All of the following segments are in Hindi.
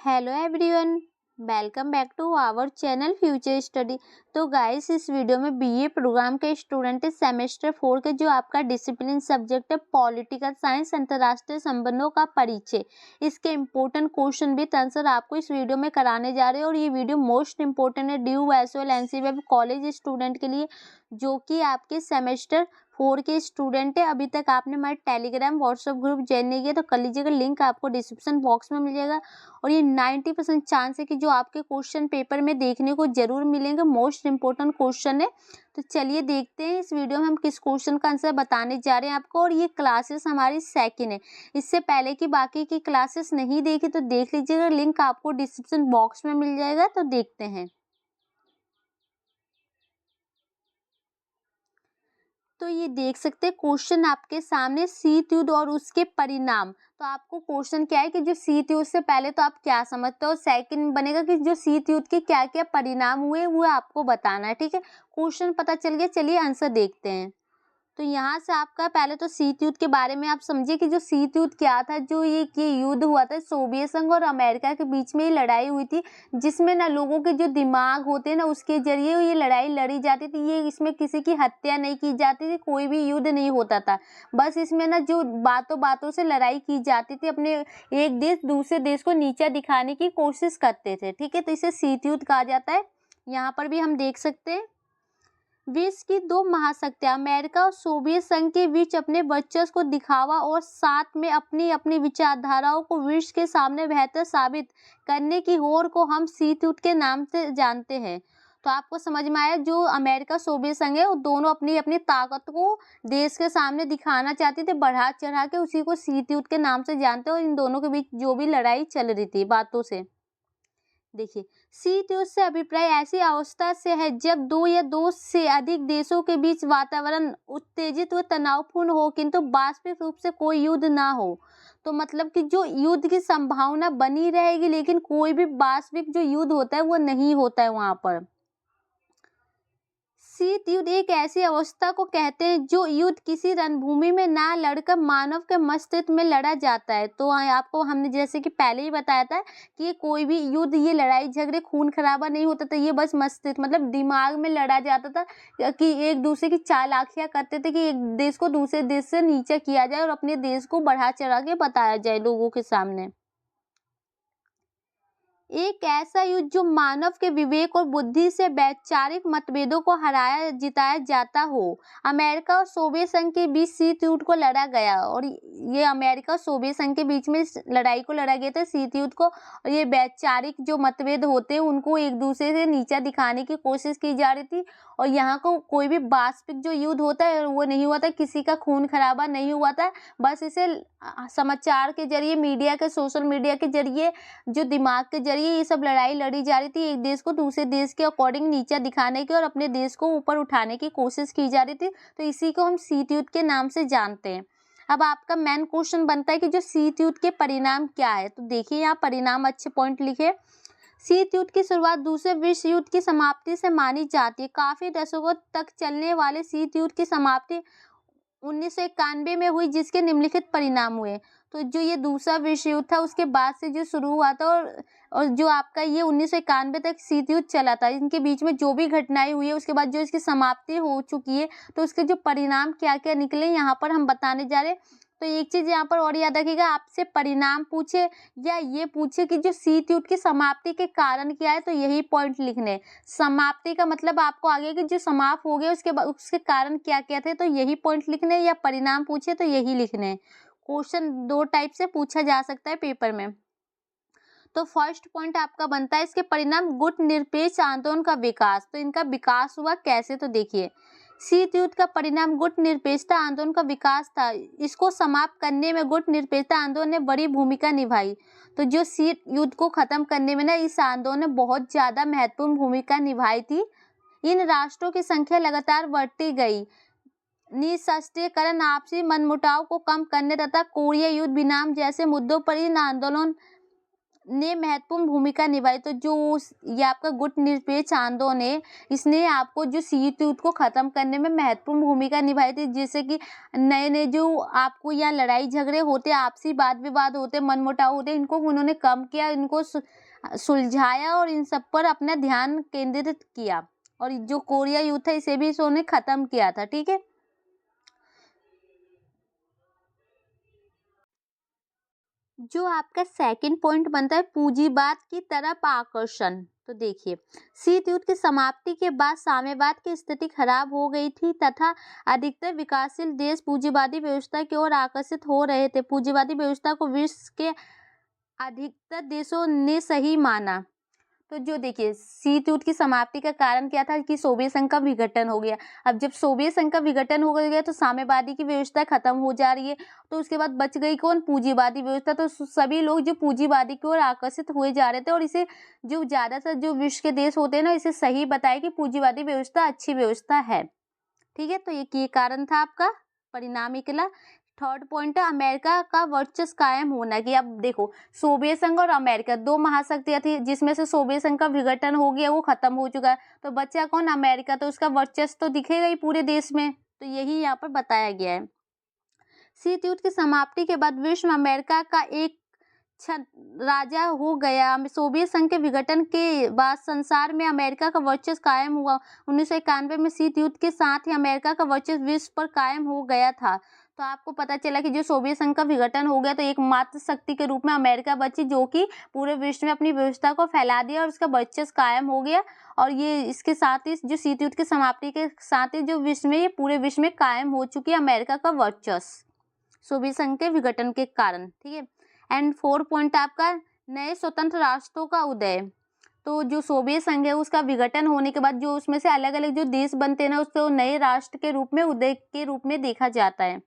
Hello everyone, welcome back to our channel future study. So guys, इस वीडियो में बीए प्रोग्राम के स्टूडेंट सेमेस्टर 4 के जो आपका डिसिप्लिन सब्जेक्ट है पॉलिटिकल साइंस अंतर्राष्ट्रीय संबंधों का परिचय, इसके इम्पोर्टेंट क्वेश्चन विद आंसर आपको इस वीडियो में कराने जा रहे हैं। और ये वीडियो मोस्ट इंपॉर्टेंट है due as well NCB college student के लिए जो कि आपके सेमेस्टर 4 के स्टूडेंट है। अभी तक आपने हमारे टेलीग्राम व्हाट्सएप ग्रुप ज्वाइन नहीं किया तो कर लीजिएगा, लिंक आपको डिस्क्रिप्शन बॉक्स में मिल जाएगा। और ये 90% चांस है कि जो आपके क्वेश्चन पेपर में देखने को जरूर मिलेंगे, मोस्ट इंपोर्टेंट क्वेश्चन है। तो चलिए देखते हैं इस वीडियो में हम किस क्वेश्चन का आंसर बताने जा रहे हैं आपको। और ये क्लासेस हमारी सेकंड है, इससे पहले की बाकी की क्लासेस नहीं देखी तो देख लीजिएगा, लिंक आपको डिस्क्रिप्शन बॉक्स में मिल जाएगा। तो देखते हैं। तो ये देख सकते हैं क्वेश्चन आपके सामने, शीत युद्ध और उसके परिणाम। तो आपको क्वेश्चन क्या है कि जो शीत युद्ध से पहले तो आप क्या समझते हो, सेकंड बनेगा कि जो शीत युद्ध के क्या क्या परिणाम हुए वो आपको बताना है। ठीक है, क्वेश्चन पता चल गया, चलिए आंसर देखते हैं। तो यहाँ से आपका पहले तो शीत युद्ध के बारे में आप समझिए कि जो शीत युद्ध क्या था। जो ये युद्ध हुआ था सोवियत संघ और अमेरिका के बीच में ये लड़ाई हुई थी, जिसमें ना लोगों के जो दिमाग होते हैं ना उसके जरिए ये लड़ाई लड़ी जाती थी। ये इसमें किसी की हत्या नहीं की जाती थी, कोई भी युद्ध नहीं होता था। बस इसमें ना जो बातों बातों से लड़ाई की जाती थी, अपने एक देश दूसरे देश को नीचा दिखाने की कोशिश करते थे। ठीक है, तो इसे शीत युद्ध कहा जाता है। यहाँ पर भी हम देख सकते हैं विश्व की दो महाशक्तियां अमेरिका और सोवियत संघ के बीच अपने वर्चस्व को दिखावा और साथ में अपनी अपनी विचारधाराओं को विश्व के सामने बेहतर साबित करने की होड़ को हम शीत युद्ध के नाम से जानते हैं। तो आपको समझ में आया, जो अमेरिका सोवियत संघ है वो दोनों अपनी अपनी ताकत को देश के सामने दिखाना चाहते थे, बढ़ा चढ़ा के उसी को शीत युद्ध के नाम से जानते हैं। और इन दोनों के बीच जो भी लड़ाई चल रही थी बातों से। देखिए, शीत युद्ध से अभिप्राय ऐसी अवस्था से है जब दो या दो से अधिक देशों के बीच वातावरण उत्तेजित व तनावपूर्ण हो किंतु वास्तविक रूप से कोई युद्ध ना हो। तो मतलब कि जो युद्ध की संभावना बनी रहेगी लेकिन कोई भी वास्तविक जो युद्ध होता है वो नहीं होता है वहां पर। शीत युद्ध एक ऐसी अवस्था को कहते हैं जो युद्ध किसी रणभूमि में ना लड़कर मानव के मस्तिष्क में लड़ा जाता है। तो आपको हमने जैसे कि पहले ही बताया था कि ये कोई भी युद्ध, ये लड़ाई झगड़े खून खराबा नहीं होता था, ये बस मस्तिष्क मतलब दिमाग में लड़ा जाता था कि एक दूसरे की चालाकियां करते थे कि एक देश को दूसरे देश से नीचा किया जाए और अपने देश को बढ़ा चढ़ा के बताया जाए लोगों के सामने। एक ऐसा युद्ध जो मानव के विवेक और बुद्धि से वैचारिक मतभेदों को हराया जिताया जाता हो। अमेरिका और सोवियत संघ के बीच शीत युद्ध को लड़ा गया और ये अमेरिका और सोवियत संघ के बीच में इस लड़ाई को लड़ा गया था शीत युद्ध को। और ये वैचारिक जो मतभेद होते हैं उनको एक दूसरे से नीचा दिखाने की कोशिश की जा रही थी। और यहाँ को कोई भी वास्तविक जो युद्ध होता है वो नहीं हुआ था, किसी का खून खराबा नहीं हुआ था। बस इसे समाचार के जरिए, मीडिया के, सोशल मीडिया के जरिए, जो दिमाग के जरिए ये सब लड़ाई लड़ी जा रही थी, एक देश को दूसरे देश के अकॉर्डिंग नीचा दिखाने की और अपने देश को ऊपर उठाने की कोशिश की जा रही थी। तो इसी को हम शीत युद्ध के नाम से जानते हैं। अब आपका मेन क्वेश्चन बनता है कि जो शीत युद्ध के परिणाम क्या है। तो देखिए यहाँ परिणाम अच्छे पॉइंट लिखे। शीत युद्ध की शुरुआत दूसरे विश्व युद्ध की समाप्ति से मानी जाती है। काफी दशकों तक चलने वाले शीत युद्ध की समाप्ति 1991 में हुई, जिसके निम्नलिखित परिणाम हुए। तो जो ये दूसरा विश्व युद्ध था उसके बाद से जो शुरू हुआ था और जो आपका ये 1991 तक शीत युद्ध चला था, इनके बीच में जो भी घटनाएं हुई है उसके बाद जो इसकी समाप्ति हो चुकी है, तो उसके जो परिणाम क्या क्या निकले यहाँ पर हम बताने जा रहे हैं। तो एक चीज यहाँ पर और याद रखिएगा, आपसे परिणाम पूछे या ये पूछे कि जो शीत युद्ध की समाप्ति के कारण क्या है, तो यही पॉइंट लिखने। समाप्ति का मतलब आपको आगे कि जो समाप्त हो गया उसके बाद उसके कारण क्या क्या थे, तो यही पॉइंट लिखने, या परिणाम पूछे तो यही लिखने। क्वेश्चन दो टाइप से पूछा जा सकता है पेपर में। तो फर्स्ट पॉइंट आपका बनता है इसके परिणाम गुट निरपेक्ष आंदोलन का विकास। तो इनका विकास हुआ कैसे, तो देखिए शीत युद्ध का परिणाम गुट निरपेक्षता आंदोलन का विकास था। इसको समाप्त करने में गुट निरपेक्षता आंदोलन ने बड़ी भूमिका निभाई। तो जो शीत युद्ध को खत्म करने में ना इस आंदोलन ने बहुत ज्यादा महत्वपूर्ण भूमिका निभाई थी। इन राष्ट्रों की संख्या लगातार बढ़ती गई। निःशस्त्रीकरण, आपसी मनमुटाव को कम करने तथा कोरिया युद्ध विराम जैसे मुद्दों पर इन आंदोलन ने महत्वपूर्ण भूमिका निभाई। तो जो ये आपका गुटनिरपेक्ष आंदोलन है, इसने आपको जो शीत युद्ध को खत्म करने में महत्वपूर्ण भूमिका निभाई थी, जिससे कि नए नए जो आपको यहाँ लड़ाई झगड़े होते, आपसी वाद विवाद होते, मनमुटाव होते, इनको उन्होंने कम किया, इनको सुलझाया और इन सब पर अपना ध्यान केंद्रित किया। और जो कोरिया युद्ध है इसे भी इन्होंने खत्म किया था। ठीक है, जो आपका सेकंड पॉइंट बनता है पूंजीवाद की तरफ आकर्षण। तो देखिए, शीत युद्ध की समाप्ति के बाद साम्यवाद की स्थिति खराब हो गई थी तथा अधिकतर विकासशील देश पूंजीवादी व्यवस्था की ओर आकर्षित हो रहे थे। पूंजीवादी व्यवस्था को विश्व के अधिकतर देशों ने सही माना। तो जो देखिए, शीत युद्ध की समाप्ति का कारण क्या था कि सोवियत संघ का विघटन हो गया। अब जब सोवियत संघ का विघटन हो गया तो साम्यवादी की व्यवस्था खत्म हो जा रही है, तो उसके बाद बच गई कौन? पूंजीवादी व्यवस्था। तो सभी लोग जो पूंजीवादी की ओर आकर्षित हुए जा रहे थे, और इसे जो ज्यादातर जो विश्व के देश होते हैं ना, इसे सही बताया कि पूंजीवादी व्यवस्था अच्छी व्यवस्था है। ठीक है, तो ये कारण था आपका, परिणाम निकला। थर्ड पॉइंट है अमेरिका का वर्चस्व कायम होना। कि अब देखो, सोवियत संघ और अमेरिका दो महाशक्तियां थी, जिसमें से सोवियत संघ का विघटन हो गया, वो खत्म हो चुका है, तो बचा कौन? अमेरिका। तो उसका वर्चस्व तो दिखेगा ही पूरे देश में। तो यही यहाँ पर बताया गया है। शीत युद्ध की समाप्ति के बाद विश्व में अमेरिका का एक राजा हो गया। सोवियत संघ के विघटन के बाद संसार में अमेरिका का वर्चस्व कायम हुआ। 1991 में शीत युद्ध के साथ ही अमेरिका का वर्चस्व विश्व पर कायम हो गया था। तो आपको पता चला कि जो सोवियत संघ का विघटन हो गया, तो एकमात्र शक्ति के रूप में अमेरिका बची, जो कि पूरे विश्व में अपनी व्यवस्था को फैला दिया और उसका वर्चस्व कायम हो गया। और ये इसके साथ ही जो शीत युद्ध की समाप्ति के साथ ही जो विश्व में, ये पूरे विश्व में कायम हो चुकी है अमेरिका का वर्चस्व, सोवियत संघ के विघटन के कारण। ठीक है, एंड फोर्थ पॉइंट आपका नए स्वतंत्र राष्ट्रों का उदय। तो जो सोवियत संघ है उसका विघटन होने के बाद जो उसमें से अलग अलग जो देश बनते हैं ना, उसको नए राष्ट्र के रूप में, उदय के रूप में देखा जाता है।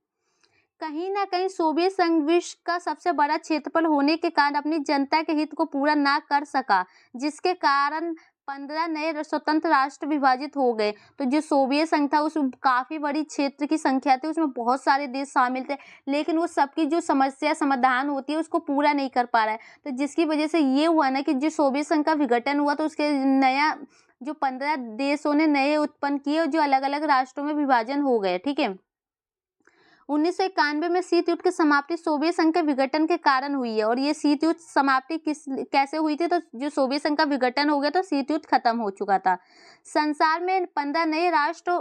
कहीं ना कहीं सोवियत संघ विश्व का सबसे बड़ा क्षेत्रफल होने के कारण अपनी जनता के हित को पूरा ना कर सका, जिसके कारण 15 नए स्वतंत्र राष्ट्र विभाजित हो गए। तो जो सोवियत संघ था उस काफी बड़ी क्षेत्र की संख्या थी, उसमें बहुत सारे देश शामिल थे, लेकिन वो सबकी जो समस्या समाधान होती है उसको पूरा नहीं कर पा रहा है। तो जिसकी वजह से ये हुआ ना कि जो सोवियत संघ का विघटन हुआ, तो उसके नया जो 15 देशों ने नए उत्पन्न किए और जो अलग अलग राष्ट्रों में विभाजन हो गए। ठीक है, 1991 में शीत युद्ध की समाप्ति सोवियत संघ के विघटन के कारण हुई है। और ये शीत युद्ध समाप्ति कैसे हुई थी? तो जो सोवियत संघ का विघटन हो गया तो शीत युद्ध खत्म हो चुका था। संसार में 15 नए राष्ट्र,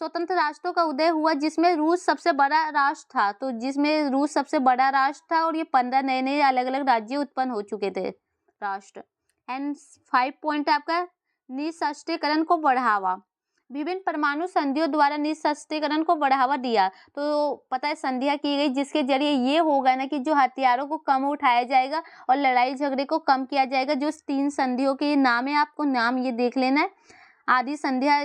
स्वतंत्र राष्ट्रों का उदय हुआ, जिसमें रूस सबसे बड़ा राष्ट्र था। तो जिसमें रूस सबसे बड़ा राष्ट्र था, और ये 15 नए नए अलग अलग राज्य उत्पन्न हो चुके थे, राष्ट्र। एंड 5 पॉइंट आपका निःशस्त्रीकरण को बढ़ावा। विभिन्न परमाणु संधियों द्वारा निःशस्त्रीकरण को बढ़ावा दिया। तो पता है, संधियां की गई जिसके जरिए ये होगा ना कि जो हथियारों को कम उठाया जाएगा और लड़ाई झगड़े को कम किया जाएगा। जो 3 संधियों के नाम है, आपको नाम ये देख लेना है। आदि संध्या,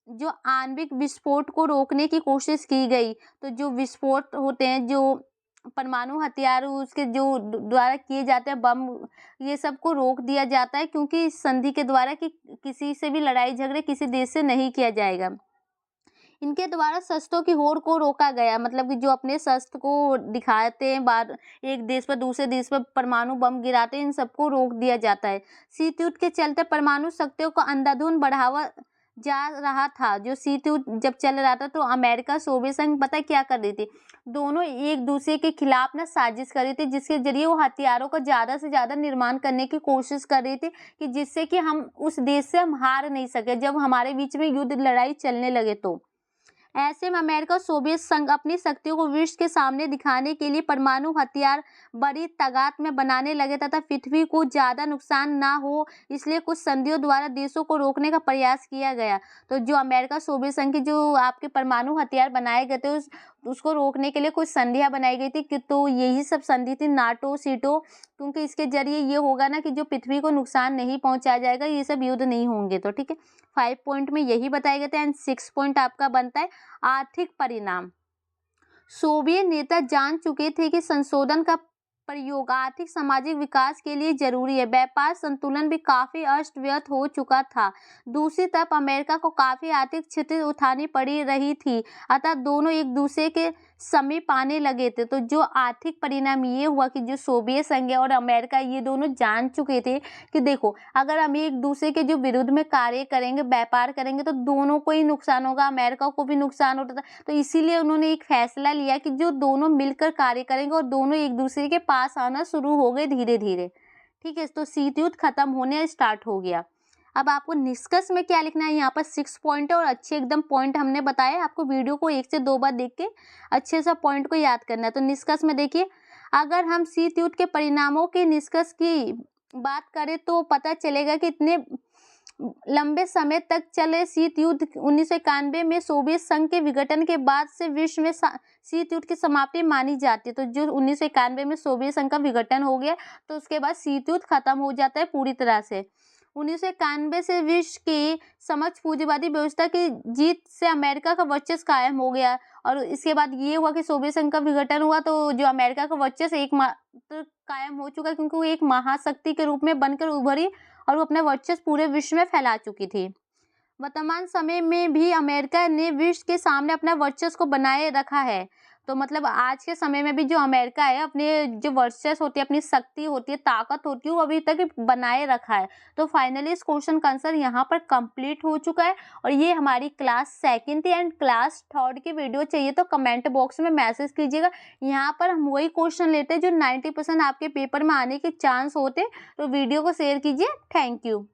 जो आणविक विस्फोट को रोकने की कोशिश की गई। तो जो विस्फोट होते हैं, जो परमाणु हथियार उसके जो द्वारा किए जाते हैं, बम, ये सब को रोक दिया जाता है, क्योंकि इस संधि के द्वारा कि किसी से भी लड़ाई झगड़े किसी देश से नहीं किया जाएगा। इनके द्वारा शस्त्रों की होड़ को रोका गया, मतलब कि जो अपने शस्त्र को दिखाते हैं, बार एक देश पर दूसरे देश पर परमाणु बम गिराते हैं, इन सबको रोक दिया जाता है। शीत युद्ध के चलते परमाणु शक्तियों को अंधाधुंध बढ़ावा जा रहा था। जो शीत युद्ध जब चल रहा था, तो अमेरिका सोवियत संघ पता है क्या कर रही थी? दोनों एक दूसरे के खिलाफ ना साजिश कर रही थी, जिसके जरिए वो हथियारों का ज्यादा से ज्यादा निर्माण करने की कोशिश कर रही थी, कि जिससे कि हम उस देश से हम हार नहीं सके जब हमारे बीच में युद्ध लड़ाई चलने लगे। तो ऐसे में अमेरिका और सोवियत संघ अपनी शक्तियों को विश्व के सामने दिखाने के लिए परमाणु हथियार बड़ी तादाद में बनाने लगे, तथा पृथ्वी को ज्यादा नुकसान ना हो, इसलिए कुछ संधियों द्वारा देशों को रोकने का प्रयास किया गया। तो जो अमेरिका सोवियत संघ के जो आपके परमाणु हथियार बनाए गए थे, उसको रोकने के लिए कुछ संधियां बनाई गई थी। कि तो यही सब संधि थी नाटो, सीटो, क्योंकि इसके जरिए ये होगा ना कि जो पृथ्वी को नुकसान नहीं पहुंचाया जाएगा, ये सब युद्ध नहीं होंगे। तो ठीक है, 5 पॉइंट में यही बताए गए थे। एंड 6 पॉइंट आपका बनता है आर्थिक परिणाम। सोवियत नेता जान चुके थे कि संशोधन का प्रयोग आर्थिक सामाजिक विकास के लिए जरूरी है। व्यापार संतुलन भी काफी अस्त व्यस्त हो चुका था। दूसरी तरफ अमेरिका को काफी आर्थिक क्षति उठानी पड़ी रही थी, अतः दोनों एक दूसरे के समय पाने लगे थे। तो जो आर्थिक परिणाम ये हुआ कि जो सोवियत संघ और अमेरिका ये दोनों जान चुके थे कि देखो अगर हम एक दूसरे के जो विरुद्ध में कार्य करेंगे, व्यापार करेंगे तो दोनों को ही नुकसान होगा, अमेरिका को भी नुकसान होता था। तो इसीलिए उन्होंने एक फैसला लिया कि जो दोनों मिलकर कार्य करेंगे और दोनों एक दूसरे के पास आना शुरू हो गए धीरे-धीरे। ठीक है, तो शीत युद्ध खत्म होने स्टार्ट हो गया। अब आपको निष्कर्ष में क्या लिखना है, यहाँ पर 6 पॉइंट है और अच्छे एकदम पॉइंट हमने बताए। आपको वीडियो को 1 से 2 बार देख के अच्छे से पॉइंट को याद करना है। तो निष्कर्ष में देखिए, अगर हम शीत युद्ध के परिणामों के निष्कर्ष की बात करें तो पता चलेगा कि इतने लंबे समय तक चले शीत युद्ध 1991 में सोवियत संघ के विघटन के बाद से विश्व में शीत युद्ध की समाप्ति मानी जाती है। तो जो 1991 में सोवियत संघ का विघटन हो गया तो उसके बाद शीत युद्ध खत्म हो जाता है पूरी तरह से। 1991 से विश्व की समक्ष पूंजीवादी व्यवस्था की जीत से अमेरिका का वर्चस्व कायम हो गया और इसके बाद ये हुआ कि सोवियत संघ का विघटन हुआ तो जो अमेरिका का वर्चस्व एकमात्र कायम हो चुका क्योंकि वो एक महाशक्ति के रूप में बनकर उभरी और वो अपना वर्चस्व पूरे विश्व में फैला चुकी थी। वर्तमान समय में भी अमेरिका ने विश्व के सामने अपना वर्चस्व को बनाए रखा है। तो मतलब आज के समय में भी जो अमेरिका है अपने जो वर्चस्व होती है, अपनी शक्ति होती है, ताकत होती है, वो अभी तक बनाए रखा है। तो फाइनली इस क्वेश्चन का आंसर यहाँ पर कंप्लीट हो चुका है और ये हमारी क्लास 2nd थी एंड क्लास 3rd की वीडियो चाहिए तो कमेंट बॉक्स में मैसेज कीजिएगा। यहाँ पर हम वही क्वेश्चन लेते हैं जो 90% आपके पेपर में आने के चांस होते। तो वीडियो को शेयर कीजिए। Thank you.